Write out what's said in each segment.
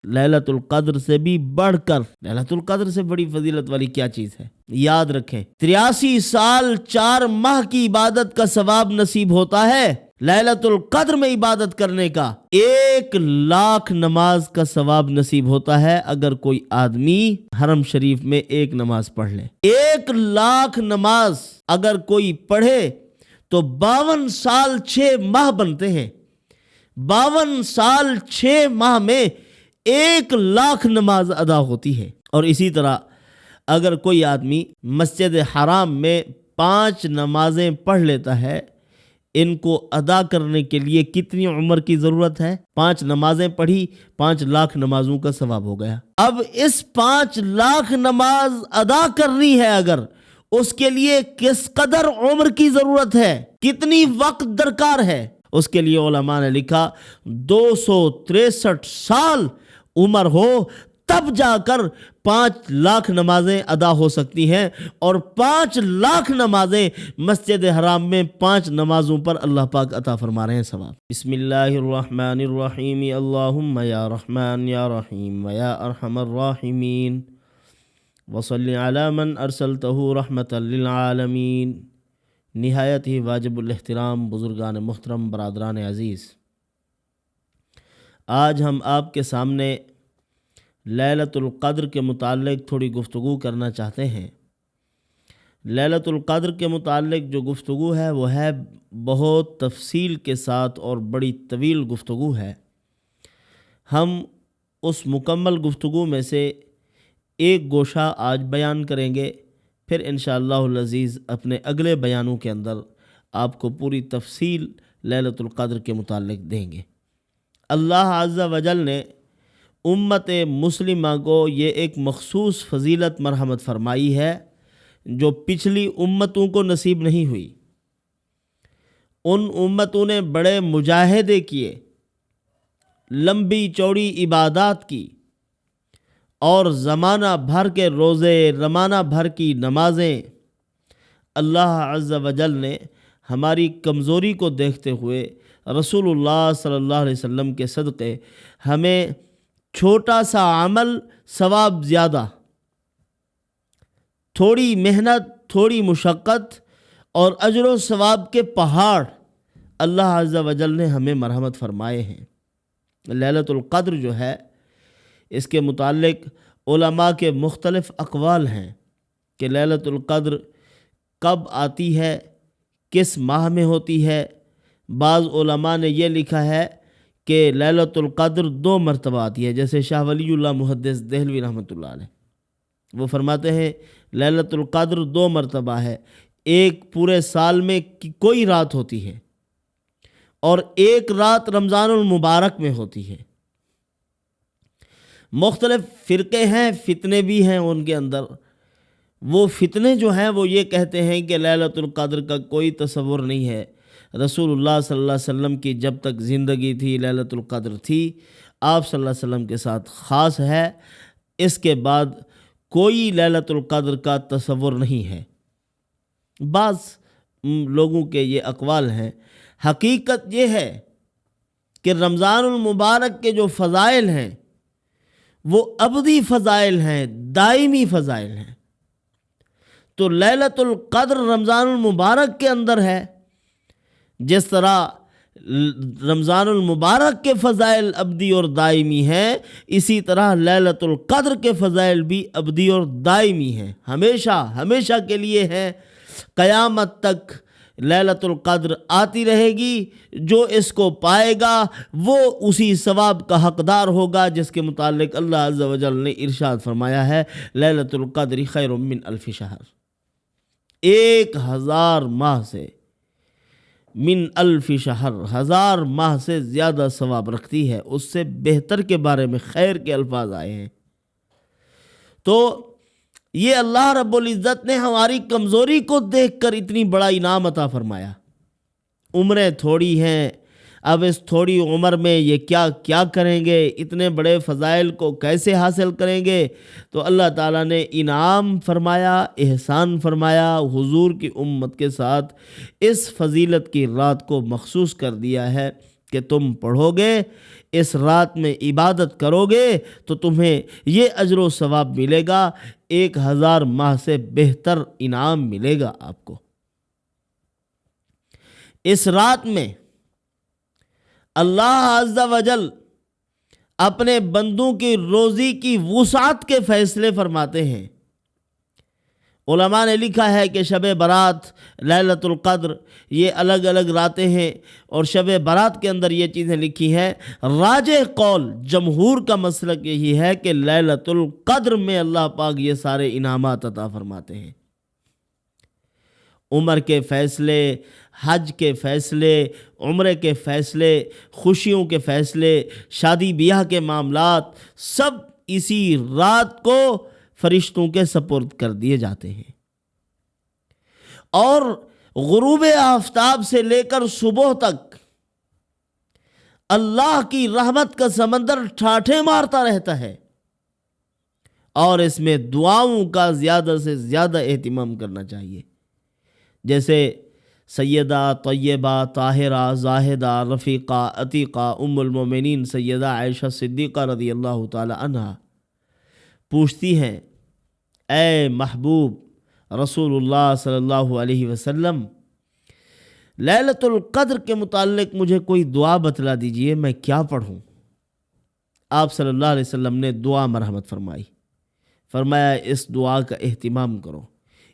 ليلۃ القدر سے بھی بڑھ کر، ليلۃ القدر سے بڑی فضیلت والی کیا چیز ہے؟ یاد رکھیں 83 سال 4 ماہ کی عبادت کا ثواب نصیب ہوتا ہے ليلۃ القدر میں عبادت کرنے کا، 1,00,000 نماز کا ثواب نصیب ہوتا ہے اگر کوئی آدمی حرم شریف میں ایک نماز پڑھ لے۔ 1,00,000 نماز اگر کوئی پڑھے تو 52 سال 6 ماہ بنتے ہیں۔ 52 سال 6 ماہ میں 1,00,000 نماز ادا ہوتی ہے۔ اور اسی طرح اگر کوئی آدمی مسجد حرام میں 5 نمازیں پڑھ لیتا ہے، ان کو ادا کرنے کے لیے کتنی عمر کی ضرورت ہے؟ 5 نمازیں پڑھی، 5,00,000 نمازوں کا ثواب ہو گیا۔ اب اس 5,00,000 نماز ادا کرنی ہے اگر، اس کے لیے کس قدر عمر کی ضرورت ہے، کتنی وقت درکار ہے؟ اس کے لیے علماء نے لکھا 263 سال عمر ہو تب جا کر 5,00,000 نمازیں ادا ہو سکتی ہیں، اور 5,00,000 نمازیں مسجد حرام میں 5 نمازوں پر اللہ پاک عطا فرما رہے ہیں ثواب۔ بسم اللہ الرحمن الرحیم، اللہم یا رحمان یا رحیم ویا ارحم الراحمین وصلی علی من ارسلتہ رحمتا للعالمین۔ نہایت ہی واجب الاحترام بزرگان محترم، برادران عزیز، آج ہم آپ کے سامنے ليلۃ القدر کے متعلق تھوڑی گفتگو کرنا چاہتے ہیں۔ ليلۃ القدر کے متعلق جو گفتگو ہے وہ ہے بہت تفصیل کے ساتھ اور بڑی طویل گفتگو ہے۔ ہم اس مکمل گفتگو میں سے ایک گوشہ آج بیان کریں گے، پھر انشاءاللہ العزیز اپنے اگلے بیانوں کے اندر آپ کو پوری تفصیل ليلۃ القدر کے متعلق دیں گے۔ اللہ عز و جل نے امت مسلمہ کو یہ ایک مخصوص فضیلت مرحمت فرمائی ہے جو پچھلی امتوں کو نصیب نہیں ہوئی۔ ان امتوں نے بڑے مجاہدے کیے، لمبی چوڑی عبادات کی، اور زمانہ بھر کے روزے، زمانہ بھر کی نمازیں۔ اللہ عز و جل نے ہماری کمزوری کو دیکھتے ہوئے رسول اللہ صلی اللہ علیہ وسلم کے صدقے ہمیں چھوٹا سا عمل ثواب زیادہ، تھوڑی محنت، تھوڑی مشقت اور اجر و ثواب کے پہاڑ اللہ عز و جل نے ہمیں مرحمت فرمائے ہیں۔ ليلۃ القدر جو ہے، اس کے متعلق علماء کے مختلف اقوال ہیں کہ ليلۃ القدر کب آتی ہے، کس ماہ میں ہوتی ہے۔ بعض علماء نے یہ لکھا ہے کہ ليلۃ القدر 2 مرتبہ آتی ہے، جیسے شاہ ولی اللہ محدث دہلوی رحمۃ اللہ علیہ، وہ فرماتے ہیں ليلۃ القدر 2 مرتبہ ہے۔ ایک پورے سال میں کوئی رات ہوتی ہے، اور ایک رات رمضان المبارک میں ہوتی ہے۔ مختلف فرقے ہیں، فتنے بھی ہیں ان کے اندر۔ وہ فتنے جو ہیں وہ یہ کہتے ہیں کہ ليلۃ القدر کا کوئی تصور نہیں ہے، رسول اللہ صلی اللہ علیہ وسلم کی جب تک زندگی تھی ليلۃ القدر تھی، آپ صلی اللہ علیہ وسلم کے ساتھ خاص ہے، اس کے بعد کوئی ليلۃ القدر کا تصور نہیں ہے۔ بعض لوگوں کے یہ اقوال ہیں۔ حقیقت یہ ہے کہ رمضان المبارک کے جو فضائل ہیں وہ ابدی فضائل ہیں، دائمی فضائل ہیں۔ تو ليلۃ القدر رمضان المبارک کے اندر ہے، جس طرح رمضان المبارک کے فضائل ابدی اور دائمی ہیں، اسی طرح ليلۃ القدر کے فضائل بھی ابدی اور دائمی ہیں، ہمیشہ ہمیشہ کے لیے ہیں، قیامت تک ليلۃ القدر آتی رہے گی۔ جو اس کو پائے گا وہ اسی ثواب کا حقدار ہوگا جس کے متعلق اللہ عز و جل نے ارشاد فرمایا ہے ليلۃ القدر خیر من 1000 شہر، 1000 ماہ سے، من 1000 شہر، 1000 ماہ سے زیادہ ثواب رکھتی ہے، اس سے بہتر کے بارے میں خیر کے الفاظ آئے ہیں۔ تو یہ اللہ رب العزت نے ہماری کمزوری کو دیکھ کر اتنی بڑا انعام عطا فرمایا۔ عمریں تھوڑی ہیں، اب اس تھوڑی عمر میں یہ کیا کیا کریں گے، اتنے بڑے فضائل کو کیسے حاصل کریں گے؟ تو اللہ تعالیٰ نے انعام فرمایا، احسان فرمایا، حضور کی امت کے ساتھ اس فضیلت کی رات کو مخصوص کر دیا ہے کہ تم پڑھو گے، اس رات میں عبادت کرو گے تو تمہیں یہ اجر و ثواب ملے گا، 1000 ماہ سے بہتر انعام ملے گا آپ کو۔ اس رات میں اللہ عز و جل اپنے بندوں کی روزی کی وسعت کے فیصلے فرماتے ہیں۔ علماء نے لکھا ہے کہ شب برات، لیلۃ القدر، یہ الگ الگ راتیں ہیں، اور شب برات کے اندر یہ چیزیں لکھی ہیں۔ راجح قول جمہور کا مسلک یہی ہے کہ لیلۃ القدر میں اللہ پاک یہ سارے انعامات عطا فرماتے ہیں۔ عمر کے فیصلے، حج کے فیصلے، عمرے کے فیصلے، خوشیوں کے فیصلے، شادی بیاہ کے معاملات، سب اسی رات کو فرشتوں کے سپرد کر دیے جاتے ہیں، اور غروب آفتاب سے لے کر صبح تک اللہ کی رحمت کا سمندر ٹھاٹھے مارتا رہتا ہے، اور اس میں دعاؤں کا زیادہ سے زیادہ اہتمام کرنا چاہیے، جیسے سیدہ طیبہ طاہرہ زاہدہ رفیقہ عتیقہ ام المومنین سیدہ عائشہ صدیقہ رضی اللہ تعالی عنہا پوچھتی ہیں، اے محبوب رسول اللہ صلی اللہ علیہ وسلم، لیلۃ القدر کے متعلق مجھے کوئی دعا بتلا دیجئے، میں کیا پڑھوں؟ آپ صلی اللہ علیہ وسلم نے دعا مرحمت فرمائی، فرمایا اس دعا کا اہتمام کرو۔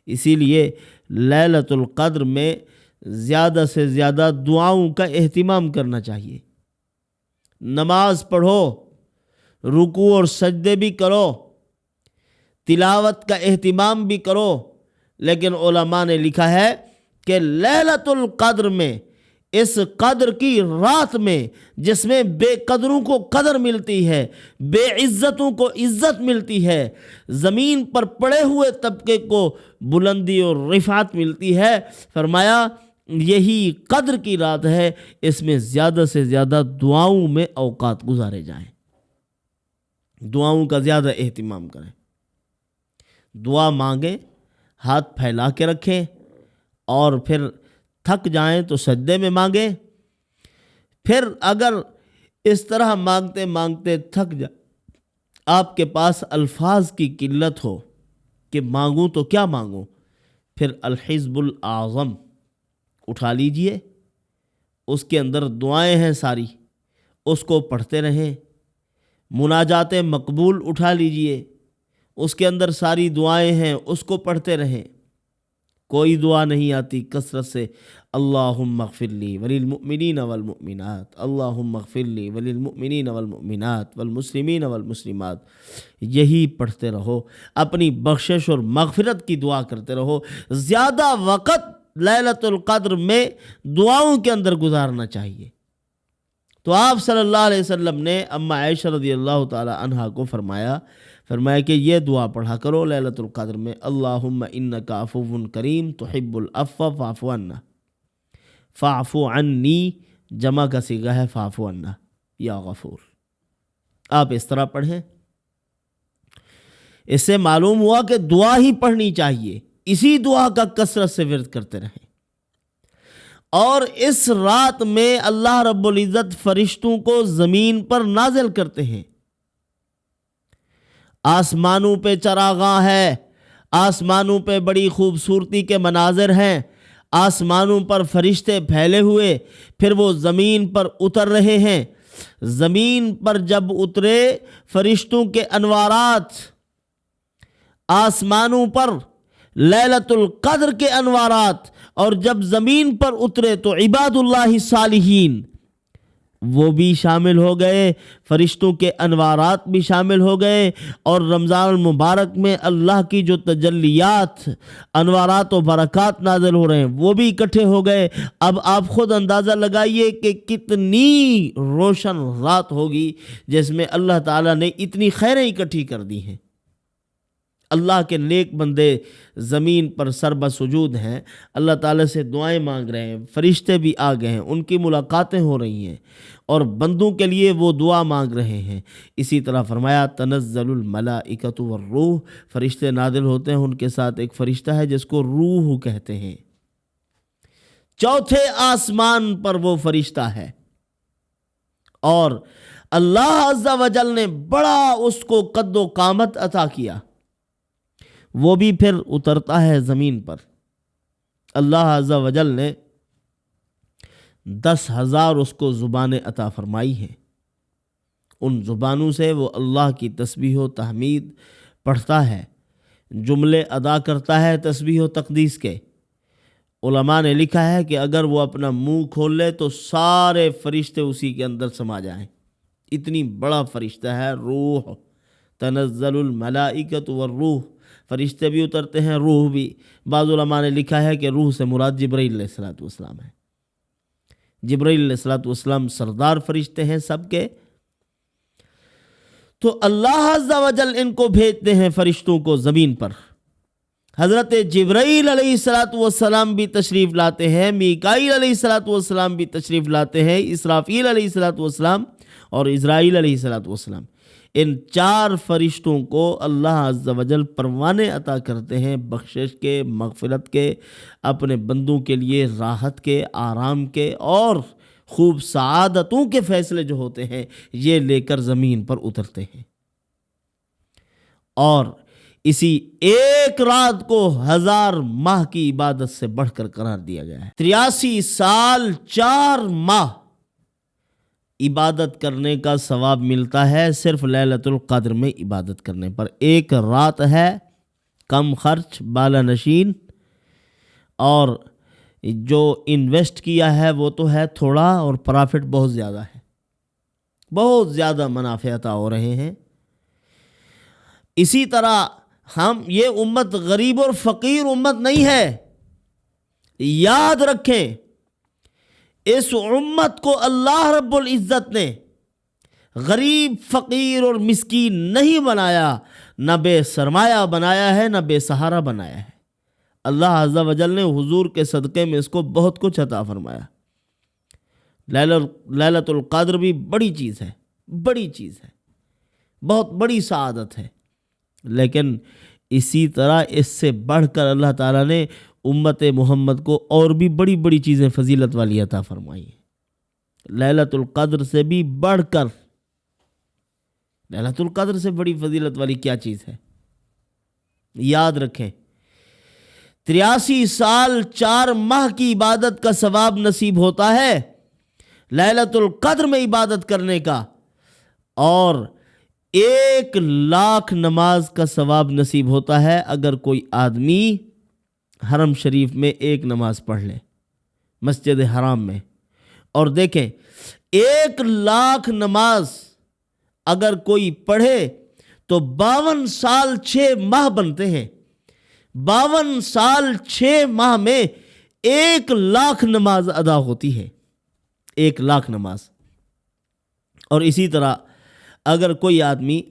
اسی لیے لیلۃ القدر میں زیادہ سے زیادہ دعاؤں کا اہتمام کرنا چاہیے۔ نماز پڑھو، رکوع اور سجدے بھی کرو، تلاوت کا اہتمام بھی کرو، لیکن علماء نے لکھا ہے کہ لیلۃ القدر میں، اس قدر کی رات میں، جس میں بے قدروں کو قدر ملتی ہے، بے عزتوں کو عزت ملتی ہے، زمین پر پڑے ہوئے طبقے کو بلندی اور رفعت ملتی ہے، فرمایا یہی قدر کی رات ہے، اس میں زیادہ سے زیادہ دعاؤں میں اوقات گزارے جائیں، دعاؤں کا زیادہ اہتمام کریں، دعا مانگیں، ہاتھ پھیلا کے رکھیں، اور پھر تھک جائیں تو سجدے میں مانگیں۔ پھر اگر اس طرح مانگتے مانگتے تھک جائیں، آپ کے پاس الفاظ کی قلت ہو کہ مانگوں تو کیا مانگوں، پھر الحزب الاعظم اٹھا لیجئے، اس کے اندر دعائیں ہیں ساری، اس کو پڑھتے رہیں۔ مناجات مقبول اٹھا لیجئے، اس کے اندر ساری دعائیں ہیں، اس کو پڑھتے رہیں۔ کوئی دعا نہیں آتی کثرت سے اللہم اغفر لی وللمؤمنین والمؤمنات، اللہم اغفر لی وللمؤمنین والمؤمنات والمسلمین والمسلمات، یہی پڑھتے رہو، اپنی بخشش اور مغفرت کی دعا کرتے رہو۔ زیادہ وقت لیلۃ القدر میں دعاؤں کے اندر گزارنا چاہیے۔ تو آپ صلی اللہ علیہ وسلم نے اما عائشہ رضی اللہ تعالی عنہا کو فرمایا کہ یہ دعا پڑھا کرو لیلۃ القدر میں، اللہم انک عفو کریم تحب العفو فاعف عنا، فاعف عنی جمع کا صیغہ ہے فاعف عنا یا غفور۔ آپ اس طرح پڑھیں، اس سے معلوم ہوا کہ دعا ہی پڑھنی چاہیے، اسی دعا کا کثرت سے ورد کرتے رہیں۔ اور اس رات میں اللہ رب العزت فرشتوں کو زمین پر نازل کرتے ہیں، آسمانوں پہ چراغاں ہے، آسمانوں پہ بڑی خوبصورتی کے مناظر ہیں، آسمانوں پر فرشتے پھیلے ہوئے، پھر وہ زمین پر اتر رہے ہیں۔ زمین پر جب اترے فرشتوں کے انوارات، آسمانوں پر لیلۃ القدر کے انوارات، اور جب زمین پر اترے تو عباد اللہ صالحین وہ بھی شامل ہو گئے، فرشتوں کے انوارات بھی شامل ہو گئے، اور رمضان المبارک میں اللہ کی جو تجلیات، انوارات و برکات نازل ہو رہے ہیں وہ بھی اکٹھے ہو گئے۔ اب آپ خود اندازہ لگائیے کہ کتنی روشن رات ہوگی جس میں اللہ تعالیٰ نے اتنی خیریں اکٹھی کر دی ہیں۔ اللہ کے نیک بندے زمین پر سربہ سجود ہیں، اللہ تعالیٰ سے دعائیں مانگ رہے ہیں، فرشتے بھی آ گئے ہیں، ان کی ملاقاتیں ہو رہی ہیں، اور بندوں کے لیے وہ دعا مانگ رہے ہیں۔ اسی طرح فرمایا تنزل الملائکۃ والروح، فرشتے نازل ہوتے ہیں، ان کے ساتھ ایک فرشتہ ہے جس کو روح کہتے ہیں۔ چوتھے آسمان پر وہ فرشتہ ہے، اور اللہ عز و جل نے بڑا اس کو قد و قامت عطا کیا، وہ بھی پھر اترتا ہے زمین پر۔ اللہ عز و جل نے 10,000 اس کو زبانیں عطا فرمائی ہیں، ان زبانوں سے وہ اللہ کی تسبیح و تحمید پڑھتا ہے، جملے ادا کرتا ہے تسبیح و تقدیس کے۔ علماء نے لکھا ہے کہ اگر وہ اپنا منہ کھول لے تو سارے فرشتے اسی کے اندر سما جائیں، اتنی بڑا فرشتہ ہے۔ روح، تنزل الملائکۃ والروح، فرشتے بھی اترتے ہیں، روح بھی۔ بعض علماء نے لکھا ہے کہ روح سے مراد جبرائیل علیہ الصلوۃ والسلام ہے۔ جبرائیل علیہ الصلوۃ والسلام سردار فرشتے ہیں سب کے، تو اللہ عز و جل ان کو بھیجتے ہیں فرشتوں کو زمین پر۔ حضرت جبرائیل علیہ الصلوۃ والسلام بھی تشریف لاتے ہیں، میکائیل علیہ الصلوۃ والسلام بھی تشریف لاتے ہیں، اسرافیل علیہ الصلوۃ والسلام اور اسرائیل علیہ الصلوۃ والسلام۔ ان 4 فرشتوں کو اللہ عز و جل پروانے عطا کرتے ہیں، بخشش کے، مغفرت کے، اپنے بندوں کے لیے راحت کے، آرام کے اور خوب سعادتوں کے فیصلے جو ہوتے ہیں یہ لے کر زمین پر اترتے ہیں۔ اور اسی ایک رات کو 1000 ماہ کی عبادت سے بڑھ کر قرار دیا گیا ہے۔ 83 سال 4 ماہ عبادت کرنے کا ثواب ملتا ہے صرف لیلۃ القدر میں عبادت کرنے پر۔ ایک رات ہے، کم خرچ، بالا نشین، اور جو انویسٹ کیا ہے وہ تو ہے تھوڑا اور پرافٹ بہت زیادہ ہے، بہت زیادہ منافع عطا ہو رہے ہیں۔ اسی طرح ہم یہ امت غریب اور فقیر امت نہیں ہے، یاد رکھیں اس امت کو اللہ رب العزت نے غریب، فقیر اور مسکین نہیں بنایا، نہ بے سرمایہ بنایا ہے، نہ بے سہارا بنایا ہے۔ اللہ عز و جل نے حضور کے صدقے میں اس کو بہت کچھ عطا فرمایا۔ لیلۃ القدر بھی بڑی چیز ہے، بڑی چیز ہے، بہت بڑی سعادت ہے، لیکن اسی طرح اس سے بڑھ کر اللہ تعالیٰ نے امت محمد کو اور بھی بڑی بڑی چیزیں فضیلت والی عطا فرمائی ہیں۔ لیلۃ القدر سے بھی بڑھ کر، لیلۃ القدر سے بڑی فضیلت والی کیا چیز ہے؟ یاد رکھیں 83 سال 4 ماہ کی عبادت کا ثواب نصیب ہوتا ہے لیلۃ القدر میں عبادت کرنے کا، اور 1,00,000 نماز کا ثواب نصیب ہوتا ہے اگر کوئی آدمی حرم شریف میں 1 نماز پڑھ لے مسجد حرام میں۔ اور دیکھیں 1,00,000 نماز اگر کوئی پڑھے تو 52 سال 6 ماہ بنتے ہیں۔ 52 سال 6 ماہ میں 1,00,000 نماز ادا ہوتی ہے، 1,00,000 نماز۔ اور اسی طرح اگر کوئی آدمی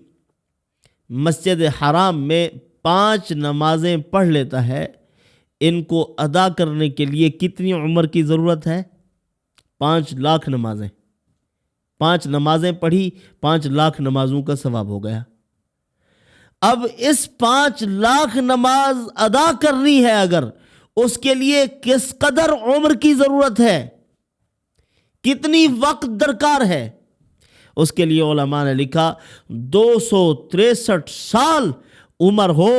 مسجد حرام میں 5 نمازیں پڑھ لیتا ہے، ان کو ادا کرنے کے لیے کتنی عمر کی ضرورت ہے؟ 5,00,000 نمازیں۔ 5 نمازیں پڑھی، 5,00,000 نمازوں کا ثواب ہو گیا۔ اب اس 5,00,000 نماز ادا کرنی ہے اگر، اس کے لیے کس قدر عمر کی ضرورت ہے، کتنی وقت درکار ہے؟ اس کے لیے علماء نے لکھا 263 سال عمر ہو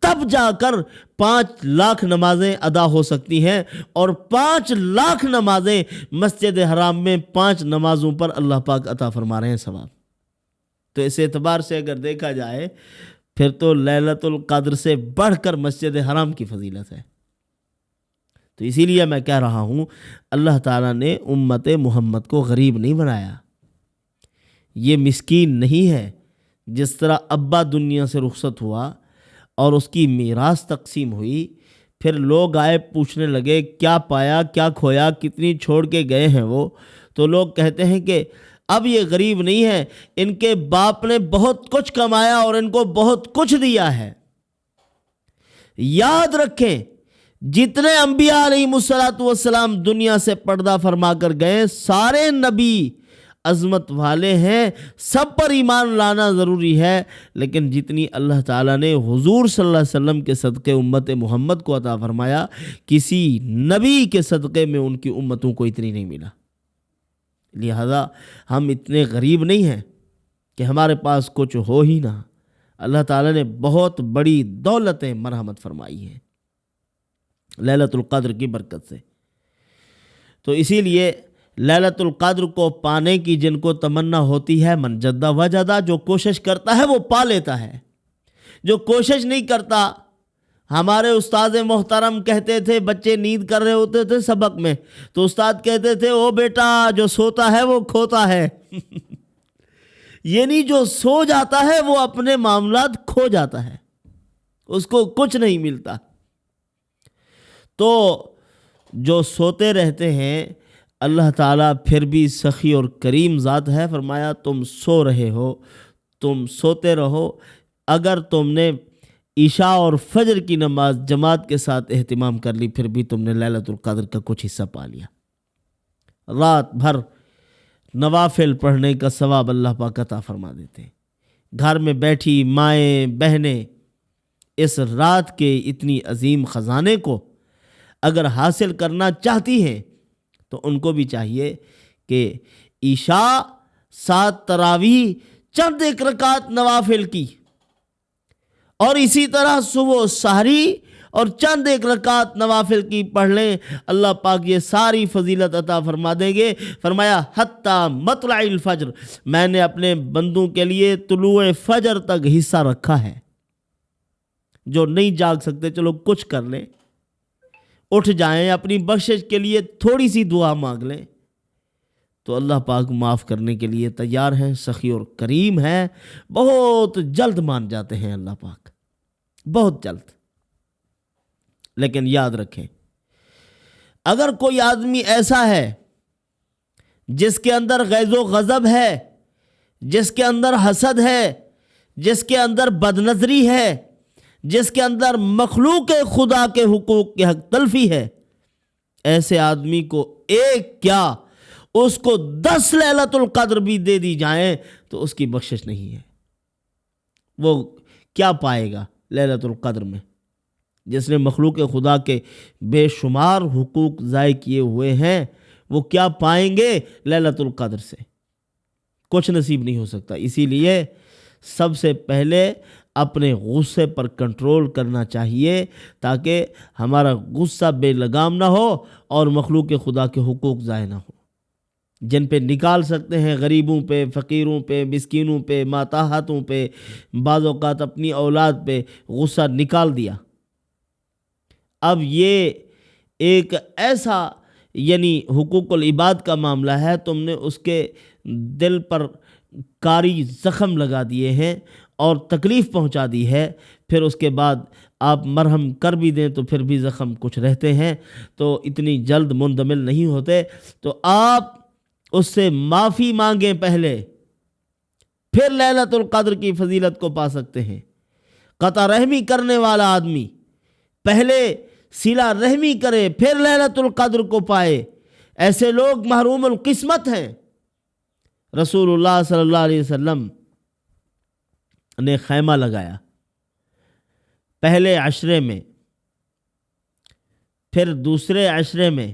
تب جا کر 5,00,000 نمازیں ادا ہو سکتی ہیں، اور 5,00,000 نمازیں مسجد حرام میں 5 نمازوں پر اللہ پاک عطا فرما رہے ہیں ثواب۔ تو اس اعتبار سے اگر دیکھا جائے پھر تو لیلۃ القدر سے بڑھ کر مسجد حرام کی فضیلت ہے۔ تو اسی لیے میں کہہ رہا ہوں اللہ تعالیٰ نے امت محمد کو غریب نہیں بنایا، یہ مسکین نہیں ہے۔ جس طرح ابا دنیا سے رخصت ہوا اور اس کی میراث تقسیم ہوئی، پھر لوگ آئے پوچھنے لگے کیا پایا، کیا کھویا، کتنی چھوڑ کے گئے ہیں وہ، تو لوگ کہتے ہیں کہ اب یہ غریب نہیں ہے، ان کے باپ نے بہت کچھ کمایا اور ان کو بہت کچھ دیا ہے۔ یاد رکھیں جتنے انبیاء علیہ الصلوۃ والسلام دنیا سے پردہ فرما کر گئے، سارے نبی عظمت والے ہیں، سب پر ایمان لانا ضروری ہے، لیکن جتنی اللہ تعالیٰ نے حضور صلی اللہ علیہ وسلم کے صدقے امت محمد کو عطا فرمایا، کسی نبی کے صدقے میں ان کی امتوں کو اتنی نہیں ملا۔ لہذا ہم اتنے غریب نہیں ہیں کہ ہمارے پاس کچھ ہو ہی نہ. اللہ تعالیٰ نے بہت بڑی دولتیں مرحمت فرمائی ہیں لیلۃ القدر کی برکت سے. تو اسی لیے لیلۃ القدر کو پانے کی جن کو تمنا ہوتی ہے، من جدہ وجدہ، جو کوشش کرتا ہے وہ پا لیتا ہے. جو کوشش نہیں کرتا، ہمارے استاد محترم کہتے تھے، بچے نیند کر رہے ہوتے تھے سبق میں تو استاد کہتے تھے او بیٹا جو سوتا ہے وہ کھوتا ہے. یعنی جو سو جاتا ہے وہ اپنے معاملات کھو جاتا ہے، اس کو کچھ نہیں ملتا. تو جو سوتے رہتے ہیں اللہ تعالیٰ پھر بھی سخی اور کریم ذات ہے. فرمایا تم سو رہے ہو، تم سوتے رہو. اگر تم نے عشاء اور فجر کی نماز جماعت کے ساتھ اہتمام کر لی، پھر بھی تم نے لیلۃ القدر کا کچھ حصہ پا لیا. رات بھر نوافل پڑھنے کا ثواب اللہ پاک عطا فرما دیتے ہیں. گھر میں بیٹھی مائیں بہنیں اس رات کے اتنی عظیم خزانے کو اگر حاصل کرنا چاہتی ہیں تو ان کو بھی چاہیے کہ عشاء، 7 تراویح، چند ایک رکعت نوافل کی، اور اسی طرح صبح سحری اور چند ایک رکعت نوافل کی پڑھ لیں. اللہ پاک یہ ساری فضیلت عطا فرما دیں گے. فرمایا حتیٰ مطلع الفجر، میں نے اپنے بندوں کے لیے طلوع فجر تک حصہ رکھا ہے. جو نہیں جاگ سکتے چلو کچھ کر لیں، اٹھ جائیں، اپنی بخشش کے لیے تھوڑی سی دعا مانگ لیں تو اللہ پاک معاف کرنے کے لیے تیار ہیں، سخی اور کریم ہیں. بہت جلد مان جاتے ہیں اللہ پاک، بہت جلد. لیکن یاد رکھیں، اگر کوئی آدمی ایسا ہے جس کے اندر غیظ و غضب ہے، جس کے اندر حسد ہے، جس کے اندر بدنظری ہے، جس کے اندر مخلوق خدا کے حقوق کی حق تلفی ہے، ایسے آدمی کو ایک کیا اس کو 10 لیلۃ القدر بھی دے دی جائیں تو اس کی بخشش نہیں ہے. وہ کیا پائے گا لیلۃ القدر میں؟ جس نے مخلوق خدا کے بے شمار حقوق ضائع کیے ہوئے ہیں، وہ کیا پائیں گے لیلۃ القدر سے؟ کچھ نصیب نہیں ہو سکتا. اسی لیے سب سے پہلے اپنے غصے پر کنٹرول کرنا چاہیے تاکہ ہمارا غصہ بے لگام نہ ہو اور مخلوق خدا کے حقوق ضائع نہ ہو. جن پہ نکال سکتے ہیں، غریبوں پہ، فقیروں پہ، مسکینوں پہ، ماتحتوں پہ، بعض اوقات اپنی اولاد پہ غصہ نکال دیا. اب یہ ایک ایسا یعنی حقوق العباد کا معاملہ ہے، تم نے اس کے دل پر کاری زخم لگا دیے ہیں اور تکلیف پہنچا دی ہے. پھر اس کے بعد آپ مرہم کر بھی دیں تو پھر بھی زخم کچھ رہتے ہیں، تو اتنی جلد مندمل نہیں ہوتے. تو آپ اس سے معافی مانگیں پہلے، پھر لیلۃ القدر کی فضیلت کو پا سکتے ہیں. قطع رحمی کرنے والا آدمی پہلے صلہ رحمی کرے پھر لیلۃ القدر کو پائے. ایسے لوگ محروم القسمت ہیں. رسول اللہ صلی اللہ علیہ وسلم نے خیمہ لگایا پہلے عشرے میں، پھر دوسرے عشرے میں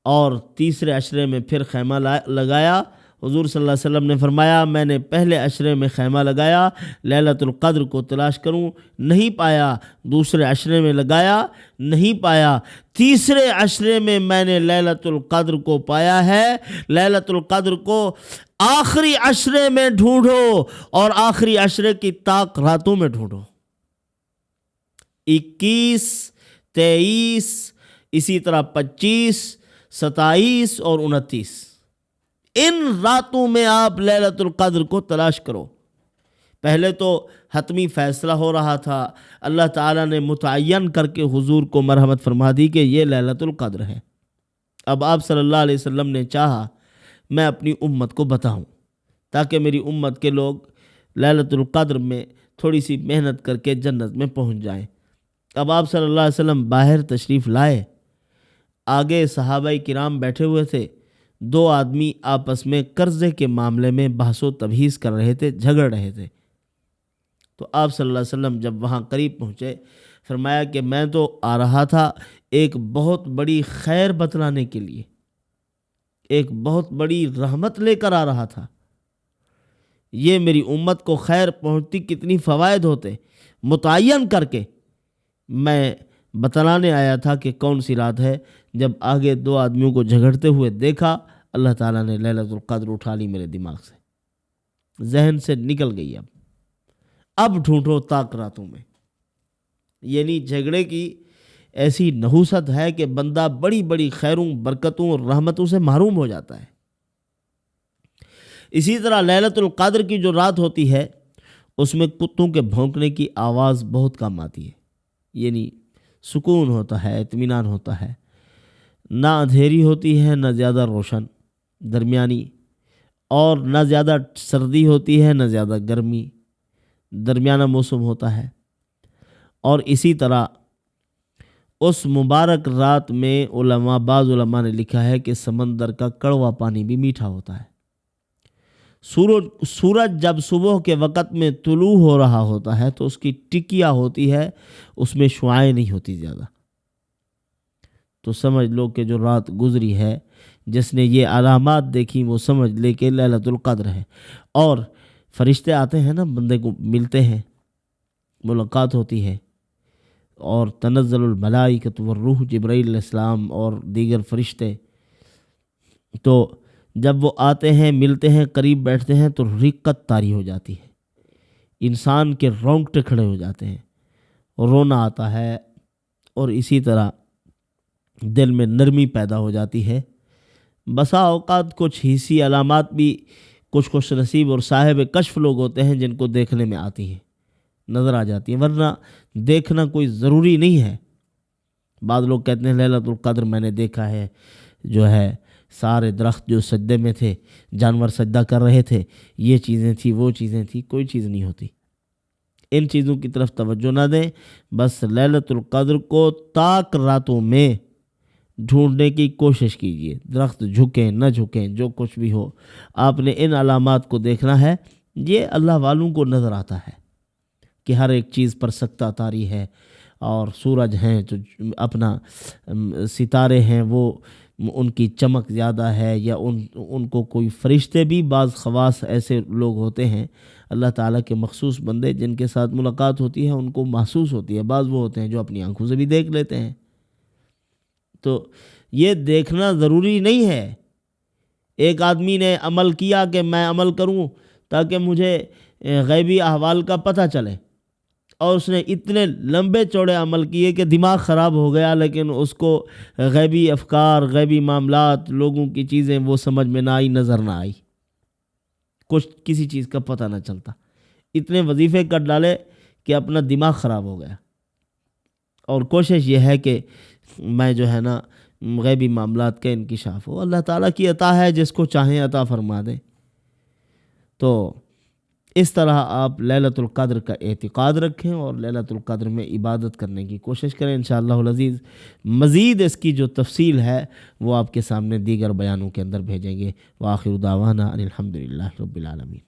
اور تیسرے عشرے میں پھر خیمہ لگایا. حضور صلی اللہ علیہ وسلم نے فرمایا میں نے پہلے عشرے میں خیمہ لگایا لیلۃ القدر کو تلاش کروں، نہیں پایا. دوسرے عشرے میں لگایا، نہیں پایا. تیسرے عشرے میں میں نے لیلۃ القدر کو پایا ہے. لیلۃ القدر کو آخری عشرے میں ڈھونڈو اور آخری عشرے کی طاق راتوں میں ڈھونڈو. 21، 23، اسی طرح 25، 27 اور 29، ان راتوں میں آپ لیلۃ القدر کو تلاش کرو. پہلے تو حتمی فیصلہ ہو رہا تھا، اللہ تعالیٰ نے متعین کر کے حضور کو مرحمت فرما دی کہ یہ لیلۃ القدر ہے. اب آپ صلی اللہ علیہ وسلم نے چاہا میں اپنی امت کو بتاؤں تاکہ میری امت کے لوگ لیلۃ القدر میں تھوڑی سی محنت کر کے جنت میں پہنچ جائیں. اب آپ صلی اللہ علیہ وسلم باہر تشریف لائے، آگے صحابہ کرام بیٹھے ہوئے تھے. 2 آدمی آپس میں قرضے کے معاملے میں بحث و تبحیث کر رہے تھے، جھگڑ رہے تھے. تو آپ صلی اللہ علیہ وسلم جب وہاں قریب پہنچے فرمایا کہ میں تو آ رہا تھا ایک بہت بڑی خیر بتلانے کے لیے، ایک بہت بڑی رحمت لے کر آ رہا تھا. یہ میری امت کو خیر پہنچتی کتنی فوائد ہوتے متعین کر کے میں بتلانے آیا تھا کہ کون سی رات ہے. جب آگے دو آدمیوں کو جھگڑتے ہوئے دیکھا، اللہ تعالیٰ نے لیلۃ القدر اٹھا لی میرے دماغ سے، ذہن سے نکل گئی. اب ڈھونڈو طاق راتوں میں. یعنی جھگڑے کی ایسی نحوست ہے کہ بندہ بڑی بڑی خیروں، برکتوں اور رحمتوں سے محروم ہو جاتا ہے. اسی طرح لیلۃ القدر کی جو رات ہوتی ہے اس میں کتوں کے بھونکنے کی آواز بہت کم آتی ہے. یعنی سکون ہوتا ہے، اطمینان ہوتا ہے، نہ اندھیری ہوتی ہے نہ زیادہ روشن، درمیانی، اور نہ زیادہ سردی ہوتی ہے نہ زیادہ گرمی، درمیانہ موسم ہوتا ہے. اور اسی طرح اس مبارک رات میں بعض علماء نے لکھا ہے کہ سمندر کا کڑوا پانی بھی میٹھا ہوتا ہے. سورج جب صبح کے وقت میں طلوع ہو رہا ہوتا ہے تو اس کی ٹکیا ہوتی ہے، اس میں شعاعیں نہیں ہوتی زیادہ. تو سمجھ لو کہ جو رات گزری ہے، جس نے یہ علامات دیکھی وہ سمجھ لے کہ لیلۃ القدر ہے. اور فرشتے آتے ہیں نا، بندے کو ملتے ہیں، ملاقات ہوتی ہے، اور تنزل الملائکۃ والروح، جبرائیل علیہ السلام اور دیگر فرشتے، تو جب وہ آتے ہیں، ملتے ہیں، قریب بیٹھتے ہیں تو رقت طاری ہو جاتی ہے، انسان کے رونگٹے کھڑے ہو جاتے ہیں، رونا آتا ہے، اور اسی طرح دل میں نرمی پیدا ہو جاتی ہے. بسا اوقات کچھ حسی علامات بھی کچھ خوش نصیب اور صاحب کشف لوگ ہوتے ہیں جن کو دیکھنے میں آتی ہیں، نظر آ جاتی ہیں، ورنہ دیکھنا کوئی ضروری نہیں ہے. بعض لوگ کہتے ہیں لیلۃ القدر میں نے دیکھا ہے، جو ہے سارے درخت جو سجدے میں تھے، جانور سجدہ کر رہے تھے، یہ چیزیں تھیں، وہ چیزیں تھیں. کوئی چیز نہیں ہوتی. ان چیزوں کی طرف توجہ نہ دیں، بس لیلۃ القدر کو طاق راتوں میں ڈھونڈنے کی کوشش کیجیے. درخت جھکیں نہ جھکیں، جو کچھ بھی ہو، آپ نے ان علامات کو دیکھنا ہے. یہ اللہ والوں کو نظر آتا ہے کہ ہر ایک چیز پر سکتہ طاری ہے، اور سورج ہیں جو اپنا ستارے ہیں وہ ان کی چمک زیادہ ہے، یا ان کو کوئی فرشتے بھی، بعض خواص ایسے لوگ ہوتے ہیں اللہ تعالیٰ کے مخصوص بندے جن کے ساتھ ملاقات ہوتی ہے ان کو محسوس ہوتی ہے. بعض وہ ہوتے ہیں جو اپنی آنکھوں سے بھی دیکھ لیتے ہیں. تو یہ دیکھنا ضروری نہیں ہے. ایک آدمی نے عمل کیا کہ میں عمل کروں تاکہ مجھے غیبی احوال کا پتہ چلے، اور اس نے اتنے لمبے چوڑے عمل کیے کہ دماغ خراب ہو گیا، لیکن اس کو غیبی افکار، غیبی معاملات، لوگوں کی چیزیں وہ سمجھ میں نہ آئی، نظر نہ آئی، کچھ کسی چیز کا پتہ نہ چلتا. اتنے وظیفے کر ڈالے کہ اپنا دماغ خراب ہو گیا. اور کوشش یہ ہے کہ میں جو ہے نا غیبی معاملات کا انکشاف ہو. اللہ تعالیٰ کی عطا ہے، جس کو چاہیں عطا فرما دیں. تو اس طرح آپ لیلۃ القدر کا اعتقاد رکھیں اور لیلۃ القدر میں عبادت کرنے کی کوشش کریں. انشاءاللہ العزیز مزید اس کی جو تفصیل ہے وہ آپ کے سامنے دیگر بیانوں کے اندر بھیجیں گے. وآخر دعوانا ان الحمدللہ رب العالمین.